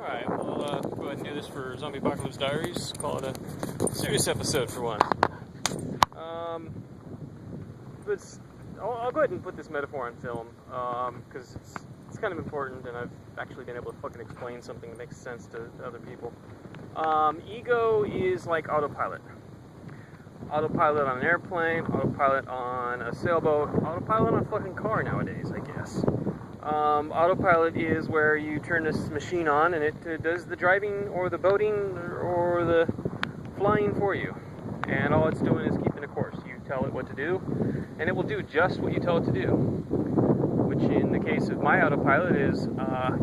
Alright, we'll go ahead and do this for Zombie Apocalypse Diaries. Call it a serious episode for one. But I'll go ahead and put this metaphor on film, because it's kind of important, and I've actually been able to fucking explain something that makes sense to other people. Ego is like autopilot. Autopilot on an airplane, autopilot on a sailboat, autopilot on a fucking car nowadays, I guess. Autopilot is where you turn this machine on and it does the driving or the boating or the flying for you. And all it's doing is keeping a course. You tell it what to do, and it will do just what you tell it to do. Which in the case of my autopilot is,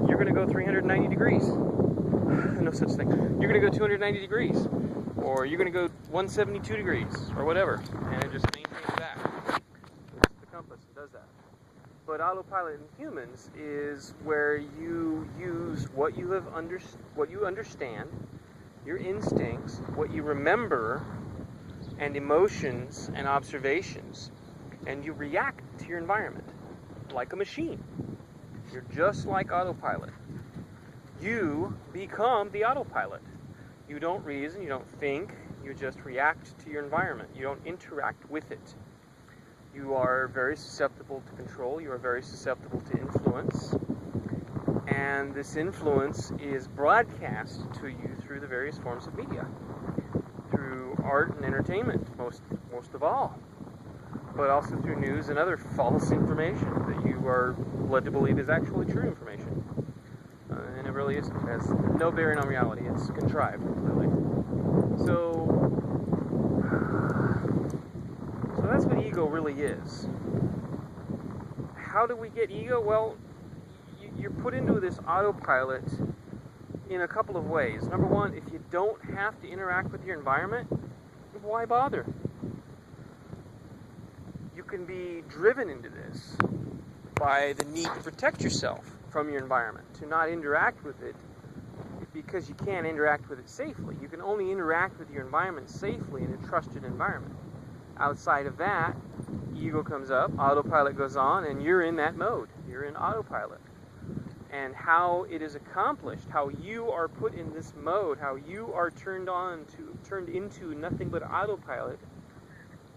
you're going to go 390 degrees. No such thing. You're going to go 290 degrees. Or you're going to go 172 degrees, or whatever. And it just maintains that. It's the compass that does that. But autopilot in humans is where you use what you understand, your instincts, what you remember, and emotions and observations, and you react to your environment like a machine. You're just like autopilot. You become the autopilot. You don't reason, you don't think, you just react to your environment. You don't interact with it. You are very susceptible to control, you are very susceptible to influence, and this influence is broadcast to you through the various forms of media, through art and entertainment, most of all, but also through news and other false information that you are led to believe is actually true information. And it really isn't. It has no bearing on reality. It's contrived, completely. So that's what ego really is. How do we get ego? Well, you're put into this autopilot in a couple of ways. Number one, if you don't have to interact with your environment, why bother? You can be driven into this by the need to protect yourself from your environment, to not interact with it because you can't interact with it safely. You can only interact with your environment safely in a trusted environment. Outside of that, ego comes up, autopilot goes on, and you're in that mode. You're in autopilot. And how it is accomplished, how you are put in this mode, how you are turned into nothing but autopilot,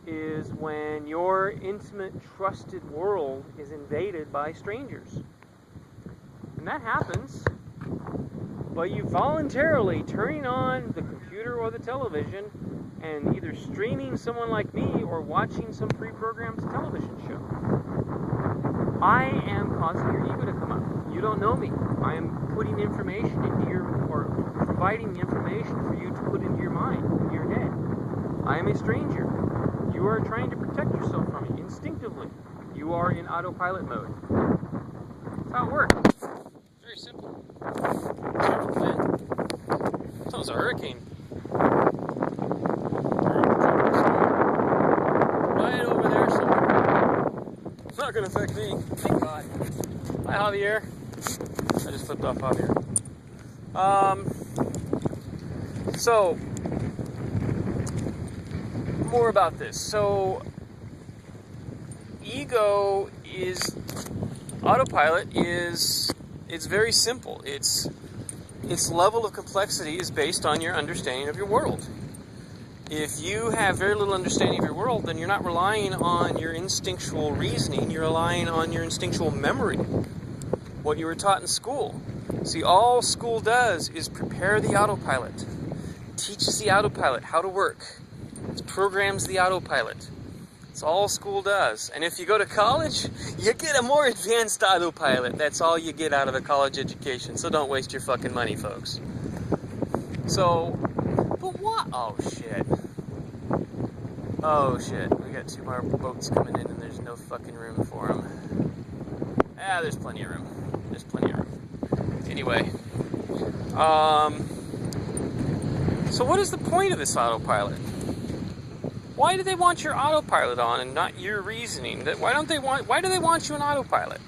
is when your intimate, trusted world is invaded by strangers. And that happens by you voluntarily turning on the computer or the television and either streaming someone like me or watching some pre-programmed television show. I am causing your ego to come up. You don't know me. I am putting information or providing information for you to put into your mind, into your head. I am a stranger. You are trying to protect yourself from me instinctively. You are in autopilot mode. That's how it works. Very simple. That was a hurricane. Right over there somewhere. It's not going to affect me. Thank God. Hi, Javier. I just flipped off Javier. So, more about this. So, ego is, autopilot is, it's very simple. Its level of complexity is based on your understanding of your world. If you have very little understanding of your world, then you're not relying on your instinctual reasoning, you're relying on your instinctual memory, what you were taught in school. See, all school does is prepare the autopilot, teaches the autopilot how to work, it programs the autopilot. That's all school does. And if you go to college, you get a more advanced autopilot. That's all you get out of a college education. So don't waste your fucking money, folks. So, but what? Oh, shit. Oh, shit. We got 2 more boats coming in and there's no fucking room for them. Ah, there's plenty of room. There's plenty of room. Anyway. So what is the point of this autopilot? Why do they want your autopilot on and not your reasoning? Why do they want you on autopilot?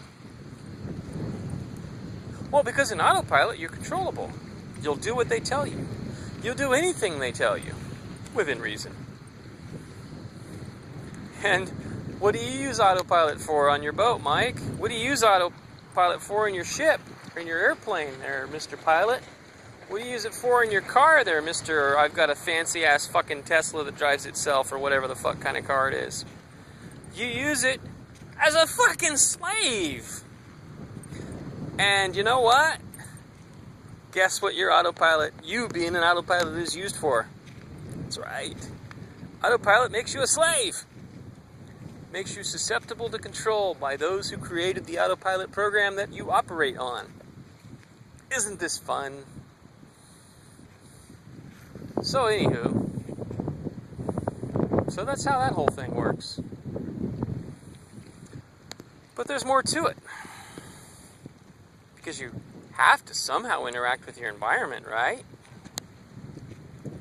Well, because in autopilot, you're controllable. You'll do what they tell you. You'll do anything they tell you, within reason. And what do you use autopilot for on your boat, Mike? What do you use autopilot for in your ship, or in your airplane there, Mr. Pilot? What do you use it for in your car there, Mr. I've got a fancy ass fucking Tesla that drives itself or whatever the fuck kind of car it is? You use it as a fucking slave. And you know what? Guess what your autopilot, you being an autopilot, is used for? That's right. Autopilot makes you a slave. Makes you susceptible to control by those who created the autopilot program that you operate on. Isn't this fun? So anywho, so that's how that whole thing works. But there's more to it. Because you have to somehow interact with your environment, right?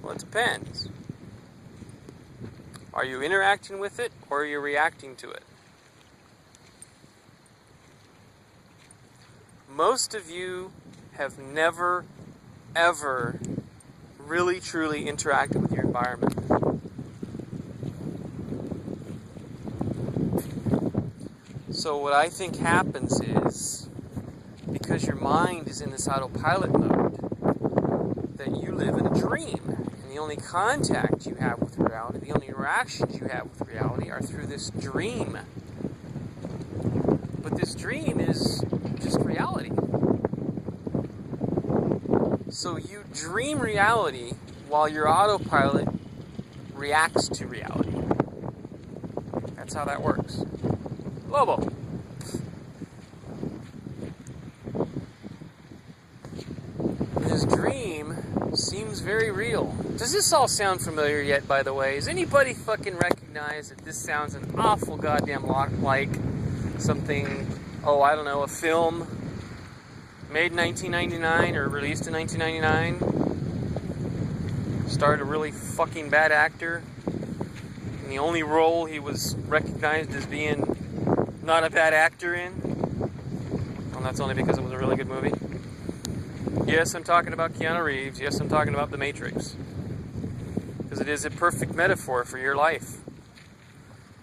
Well, it depends. Are you interacting with it, or are you reacting to it? Most of you have never, ever really, truly interacted with your environment. So what I think happens is, because your mind is in this autopilot mode, that you live in a dream. And the only contact you have with reality, the only interactions you have with reality are through this dream. But this dream is just reality. So you dream reality while your autopilot reacts to reality. That's how that works. Lobo. This dream seems very real. Does this all sound familiar yet, by the way? Does anybody fucking recognize that this sounds an awful goddamn lot like something, I don't know, a film made in 1999 or released in 1999? Starred a really fucking bad actor. And the only role he was recognized as being not a bad actor in. Well, that's only because it was a really good movie. Yes, I'm talking about Keanu Reeves. Yes, I'm talking about The Matrix. Because it is a perfect metaphor for your life.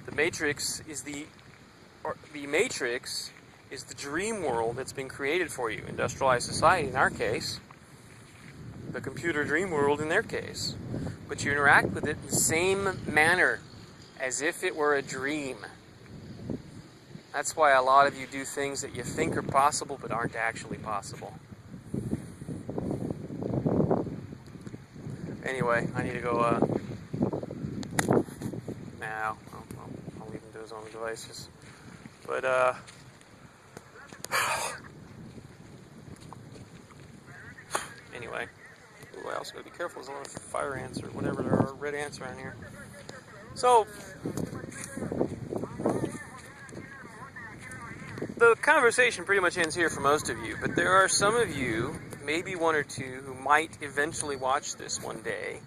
The Matrix is the dream world that's been created for you. Industrialized society in our case. The computer dream world in their case. But you interact with it in the same manner as if it were a dream. That's why a lot of you do things that you think are possible but aren't actually possible. Anyway, I need to go, now, I'll leave him to his own devices. But, anyway. Ooh, I also gotta be careful, there's a lot of fire ants or whatever, there are red ants around here. So, the conversation pretty much ends here for most of you, but there are some of you, maybe one or two, who might eventually watch this one day,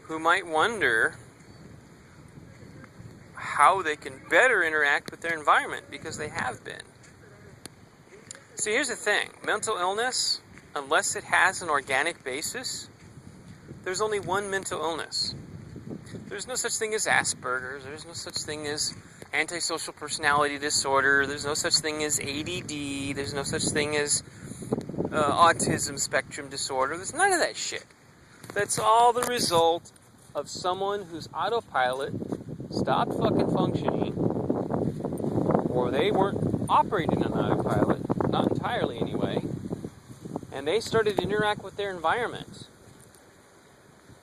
who might wonder how they can better interact with their environment, because they have been. See, here's the thing. Mental illness, unless it has an organic basis, there's only one mental illness. There's no such thing as Asperger's. There's no such thing as antisocial personality disorder. There's no such thing as ADD. There's no such thing as autism spectrum disorder. There's none of that shit. That's all the result of someone whose autopilot stopped fucking functioning, or they weren't operating on autopilot, not entirely anyway, and they started to interact with their environment.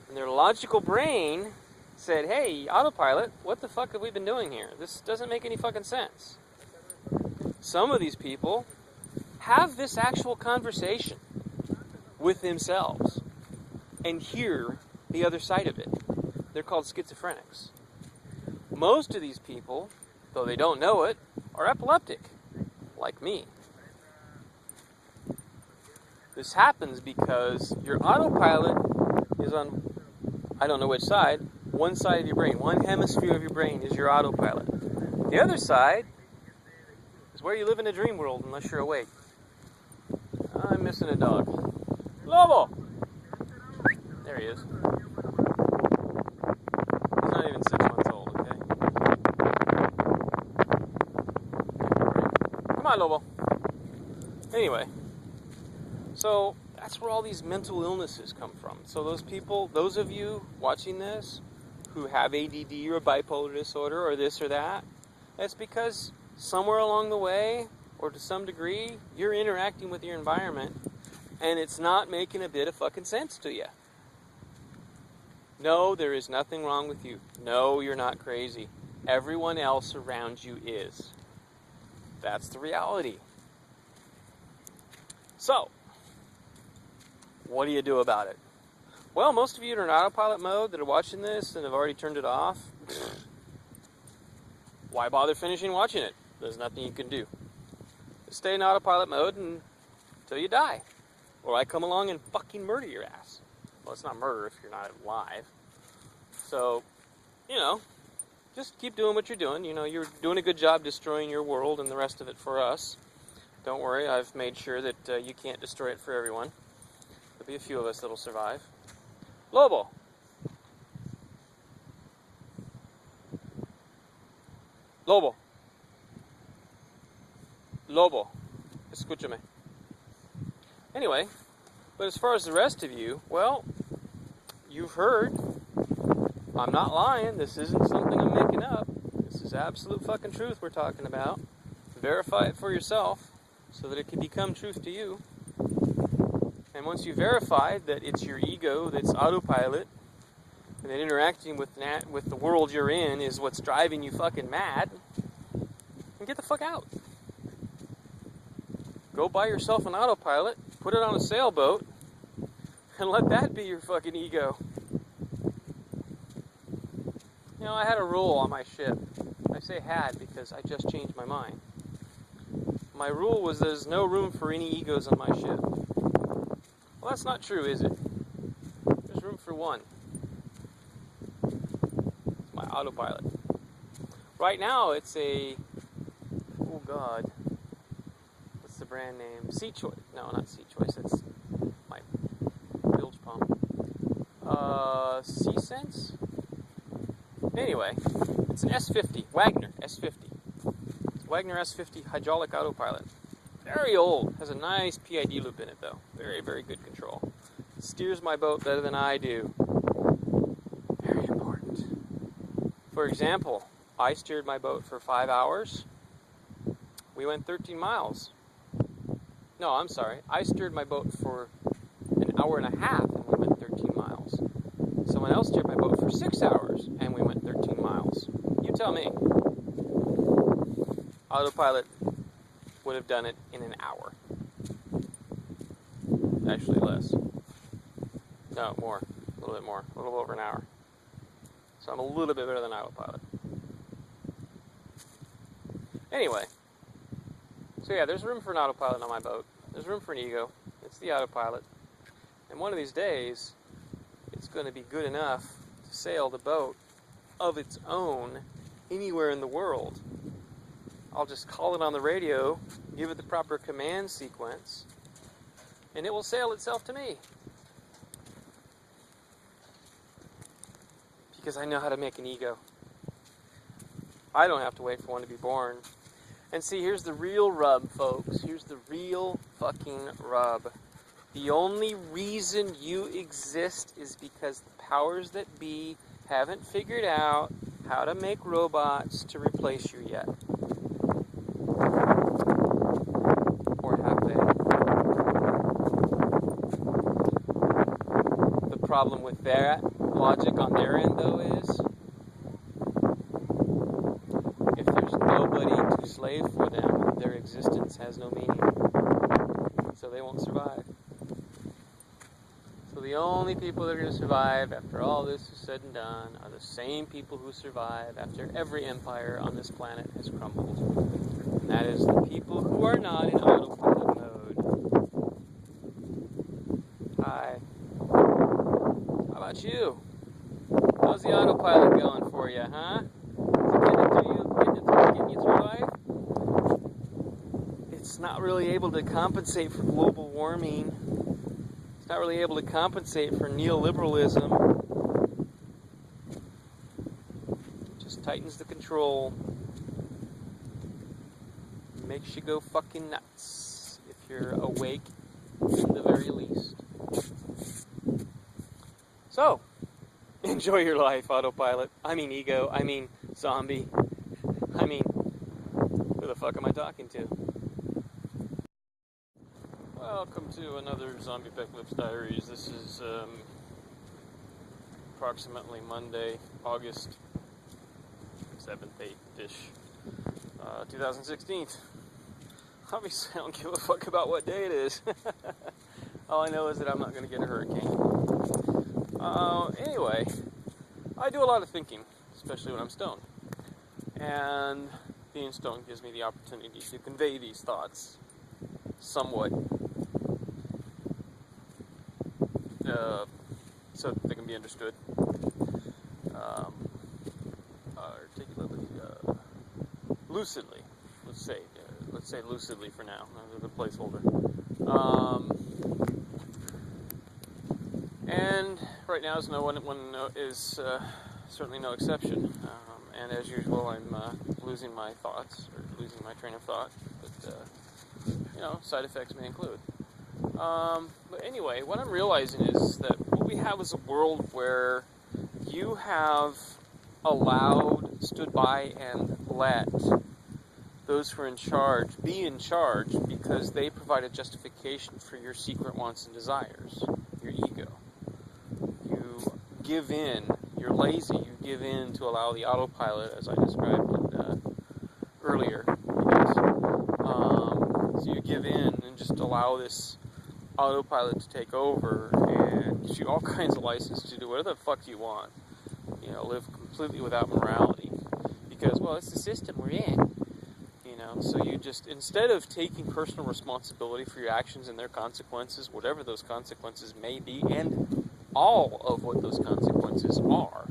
And their logical brain said, hey, autopilot, what the fuck have we been doing here? This doesn't make any fucking sense. Some of these people have this actual conversation with themselves and hear the other side of it. They're called schizophrenics. Most of these people, though they don't know it, are epileptic, like me. This happens because your autopilot is on, I don't know which side, one side of your brain. One hemisphere of your brain is your autopilot. The other side is where you live in a dream world unless you're awake. I'm missing a dog. Lobo! There he is. He's not even 6 months old, okay? Come on, Lobo. Anyway, so That's where all these mental illnesses come from. So those people, those of you watching this who have ADD or bipolar disorder or this or that, that's because somewhere along the way, or to some degree, you're interacting with your environment and it's not making a bit of fucking sense to you. No, there is nothing wrong with you. No, you're not crazy. Everyone else around you is. That's the reality. So, what do you do about it? Well, most of you are in autopilot mode that are watching this and have already turned it off. Why bother finishing watching it? There's nothing you can do. Just stay in autopilot mode until you die. Or I come along and fucking murder your ass. Well, it's not murder if you're not alive. So, just keep doing what you're doing. You're doing a good job destroying your world and the rest of it for us. Don't worry, I've made sure that you can't destroy it for everyone. There'll be a few of us that'll survive. Lobo. Lobo. Lobo. Escúchame. Anyway, but as far as the rest of you, well, you've heard. I'm not lying. This isn't something I'm making up. This is absolute fucking truth we're talking about. Verify it for yourself so that it can become truth to you. And once you verify that it's your ego that's autopilot, and that interacting with the world you're in is what's driving you fucking mad, then get the fuck out. Go buy yourself an autopilot, put it on a sailboat, and let that be your fucking ego. I had a rule on my ship. I say had because I just changed my mind. My rule was there's no room for any egos on my ship. Well, that's not true, is it? There's room for one. It's my autopilot. Right now, it's a... Oh, God. What's the brand name? Sea Choice. No, not Sea Choice. That's my bilge pump. Sea Sense? Anyway, it's an S50. Wagner S50. Wagner S50 hydraulic autopilot. Very old. Has a nice PID loop in it, though. Very, very good control. Steers my boat better than I do. Very important. For example, I steered my boat for 5 hours. We went 13 miles. No, I'm sorry. I steered my boat for an hour and a half, and we went 13 miles. Someone else steered my boat for 6 hours, and we went 13 miles. You tell me. Autopilot would have done it in an hour. Actually less. No, more. A little bit more. A little over an hour. So I'm a little bit better than autopilot. Anyway. So yeah, there's room for an autopilot on my boat. There's room for an ego. It's the autopilot. And one of these days, it's going to be good enough to sail the boat of its own anywhere in the world. I'll just call it on the radio, give it the proper command sequence, and it will sail itself to me. Because I know how to make an ego. I don't have to wait for one to be born. And see, here's the real rub, folks. Here's the real fucking rub. The only reason you exist is because the powers that be haven't figured out how to make robots to replace you yet. Or have they? The problem with that logic on their end, though, is if there's nobody to slave for them, their existence has no meaning. So they won't survive. So the only people that are going to survive after all this is said and done are the same people who survive after every empire on this planet has crumbled. And that is the people who are not in autopilot mode. Hi. How about you? How's the autopilot going for you, huh? Is it getting you through life? It's not really able to compensate for global warming. It's not really able to compensate for neoliberalism. It just tightens the control. Makes you go fucking nuts if you're awake, at the very least. So, enjoy your life, Autopilot. I mean ego. I mean zombie. I mean, who the fuck am I talking to? Welcome to another Zombie Apocalypse Diaries. This is approximately Monday, August 7th, 8th-ish, 2016. Obviously, I don't give a fuck about what day it is. All I know is that I'm not going to get a hurricane. Anyway, I do a lot of thinking, especially when I'm stoned. And being stoned gives me the opportunity to convey these thoughts somewhat so that they can be understood articulately, lucidly. Let's say lucidly for now. That's a good placeholder. And right now is certainly no exception. And as usual, I'm losing my thoughts or losing my train of thought. But side effects may include. But anyway, what I'm realizing is that what we have is a world where you have stood by and let those who are in charge be in charge because they provide a justification for your secret wants and desires, your ego. You give in, you're lazy, you give in to allow the autopilot, as I described it earlier, I guess. So you give in and just allow this autopilot to take over and gives you all kinds of license to do whatever the fuck you want. Live completely without morality. Because, well, it's the system we're in. So you just, instead of taking personal responsibility for your actions and their consequences, whatever those consequences may be, and all of what those consequences are,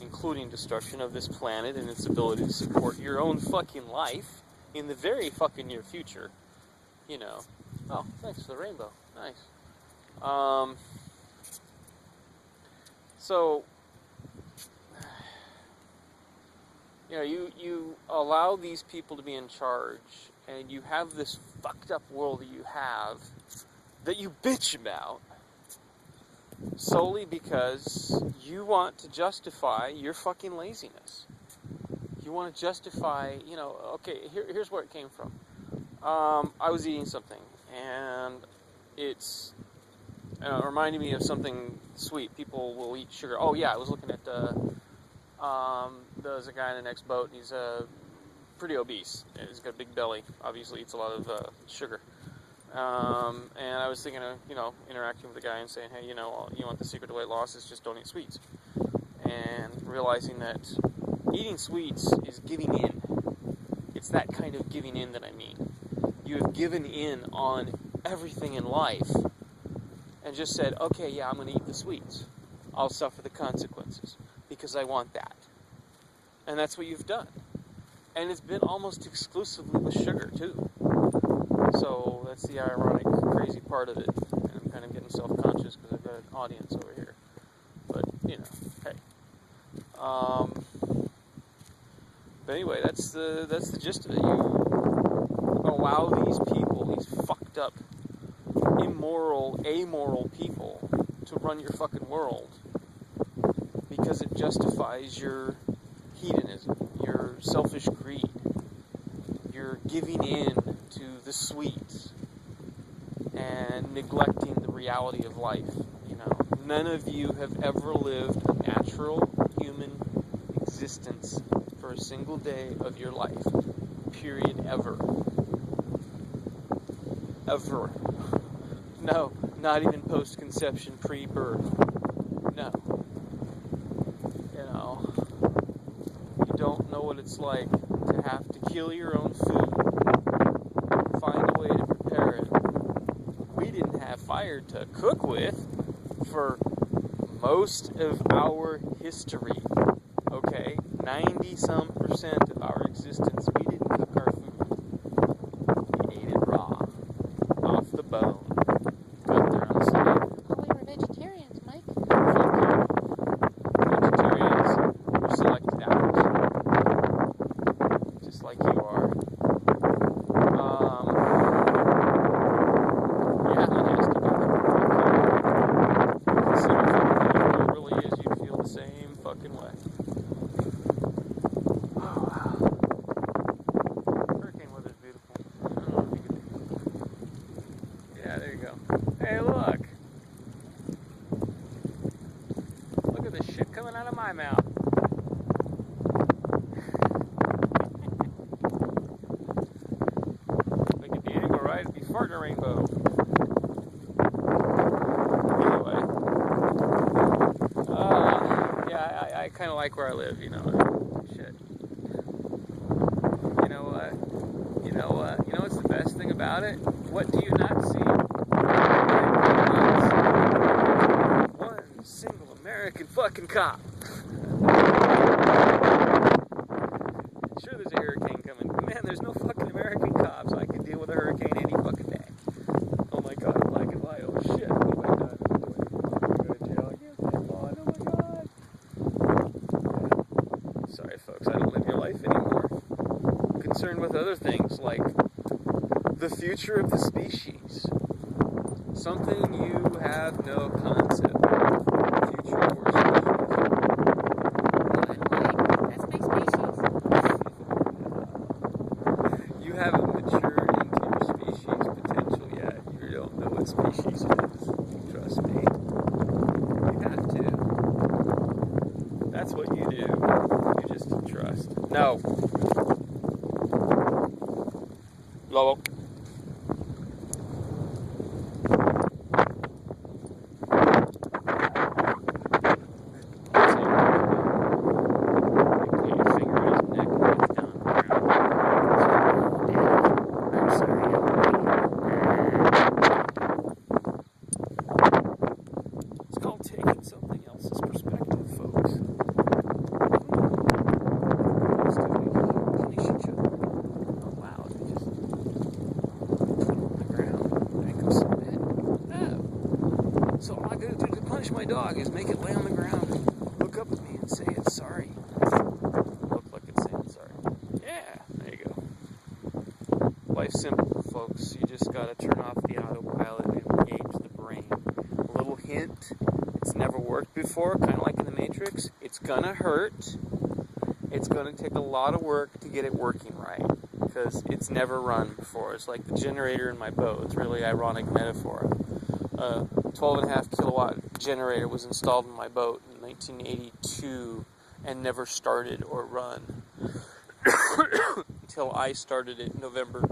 including destruction of this planet and its ability to support your own fucking life in the very fucking near future, Oh, thanks for the rainbow. Nice. So, you allow these people to be in charge, and you have this fucked up world that you have that you bitch about solely because you want to justify your fucking laziness. You want to justify, okay, here's where it came from. I was eating something, and it reminded me of something sweet. People will eat sugar. Oh yeah, I was looking at there's a guy in the next boat, and he's pretty obese. He's got a big belly. Obviously, eats a lot of sugar. And I was thinking of, interacting with the guy and saying, hey, you want the secret to weight loss is just don't eat sweets. And realizing that eating sweets is giving in. It's that kind of giving in that I mean. You have given in on everything in life and just said, okay, yeah, I'm going to eat the sweets. I'll suffer the consequences because I want that. And that's what you've done. And it's been almost exclusively with sugar, too. So that's the ironic, crazy part of it. And I'm kind of getting self-conscious because I've got an audience over here. But, hey. But anyway, that's the gist of it. You allow these people, these fucked up, immoral, amoral people to run your fucking world because it justifies your hedonism, your selfish greed, your giving in to the sweets and neglecting the reality of life. None of you have ever lived a natural human existence for a single day of your life. Period. Ever. Ever. No, not even post-conception, pre-birth. No. You don't know what it's like to have to kill your own food, find a way to prepare it. We didn't have fire to cook with for most of our history, okay? 90-some% of our existence, we didn't cook our food. We ate it raw, off the bone. Got there on the side. Oh, we were vegetarians, Mike. Fuck you. Vegetarians were selected out. Just like you are. Yeah, that has to be. I'm out. If I could be anywhere right, it'd be farting a rainbow. Anyway. Yeah, I kind of like where I live, you know. Shit. You know what? You know what? You know what's the best thing about it? What do you not see? One single American fucking cop. Sure, there's a hurricane coming, but man, there's no fucking American cops. I can deal with a hurricane any fucking day. Oh my god, black and white. Oh shit. Oh my god. I'm going to jail. I can't stay on. Oh my god. Sorry, folks. I don't live your life anymore. I'm concerned with other things like the future of the species. Something you have no concept of. Future of our species. That's my species. You haven't matured into your species potential yet. You don't know what species it is. Trust me. You have to. That's what you do. You just trust. No. Lobo. My dog is make it lay on the ground and look up at me and say it's sorry. Look like it's saying sorry. Yeah, there you go. Life's simple, folks. You just gotta turn off the autopilot and engage the brain. A little hint, it's never worked before, kind of like in the Matrix. It's gonna hurt. It's gonna take a lot of work to get it working right, because it's never run before. It's like the generator in my boat. It's a really ironic metaphor. 12.5 kilowatt generator was installed in my boat in 1982 and never started or run until I started it in November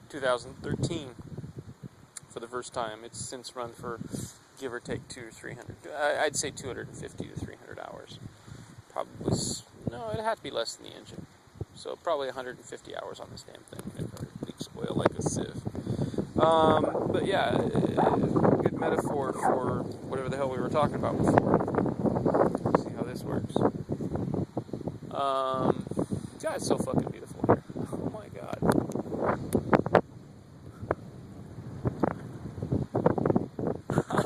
2013 for the first time. It's since run for give or take 200 or 300. I'd say 250 to 300 hours. Probably, no, it'd have to be less than the engine. So probably 150 hours on this damn thing. It leaks oil like a sieve. But yeah, good metaphor for whatever the hell we were talking about before. Let's see how this works. God, it's so fucking beautiful here. Oh my god.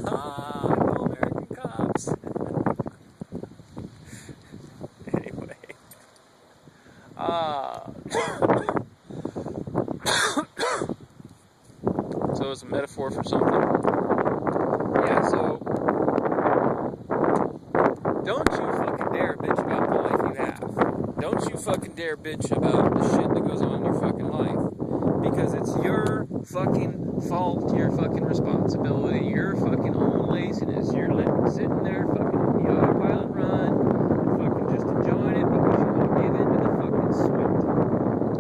No American cops. Anyway. So it's a metaphor for something. Yeah, so don't you fucking dare bitch about the life you have. Don't you fucking dare bitch about the shit that goes on in your fucking life. Because it's your fucking fault, your fucking responsibility, your fucking own laziness. You're sitting there fucking on the autopilot run, fucking just enjoying it because you want to give in to the fucking sweat.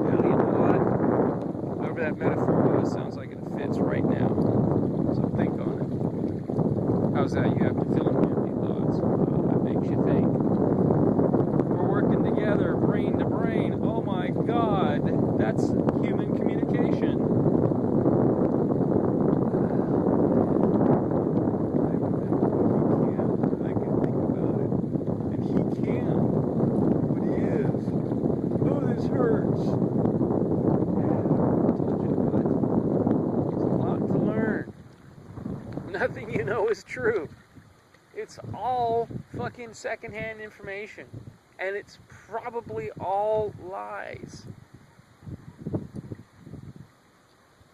Now, you know what? Whatever that metaphor was, sounds like it fits right now. So think on it. How's that? You have to fill in your thoughts. That makes you think. We're working together, brain to brain. Oh my god, that's human communication. I can think about it. And he can't. But he is. Oh, this hurts. Nothing you know is true. It's all fucking secondhand information. And it's probably all lies.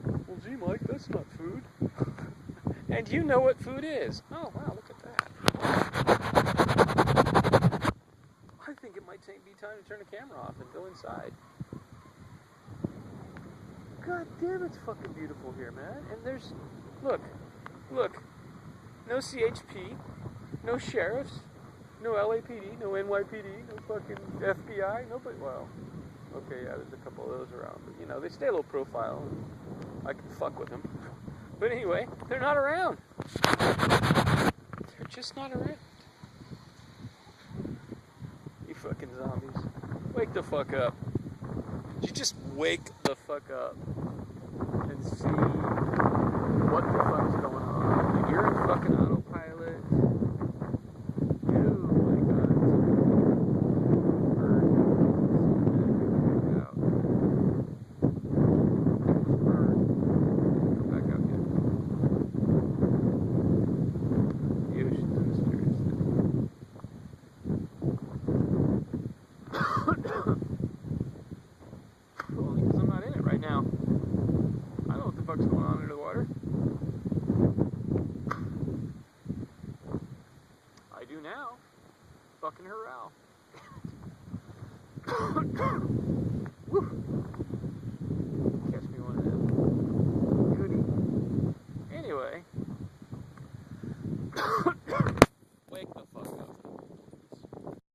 Well, gee, Mike, that's not food. And you know what food is. Oh, wow, look at that. I think it might be time to turn the camera off and go inside. God damn, it's fucking beautiful here, man. And there's... Look, no CHP, no sheriffs, No LAPD, no NYPD, no fucking FBI, nobody. Well, okay, yeah, there's a couple of those around, but you know, they stay low profile. And I can fuck with them. But anyway, they're not around. They're just not around. You fucking zombies. Wake the fuck up. You just wake the fuck up and see what the fuck's going on. You're in fucking autopilot. Oh my god. Bird. Out. Bird. Go back out yet. The ocean's a mysterious thing. Only because I'm not in it right now. I know what the fuck's going on under the water. I do now. Fucking hurrah. Woo.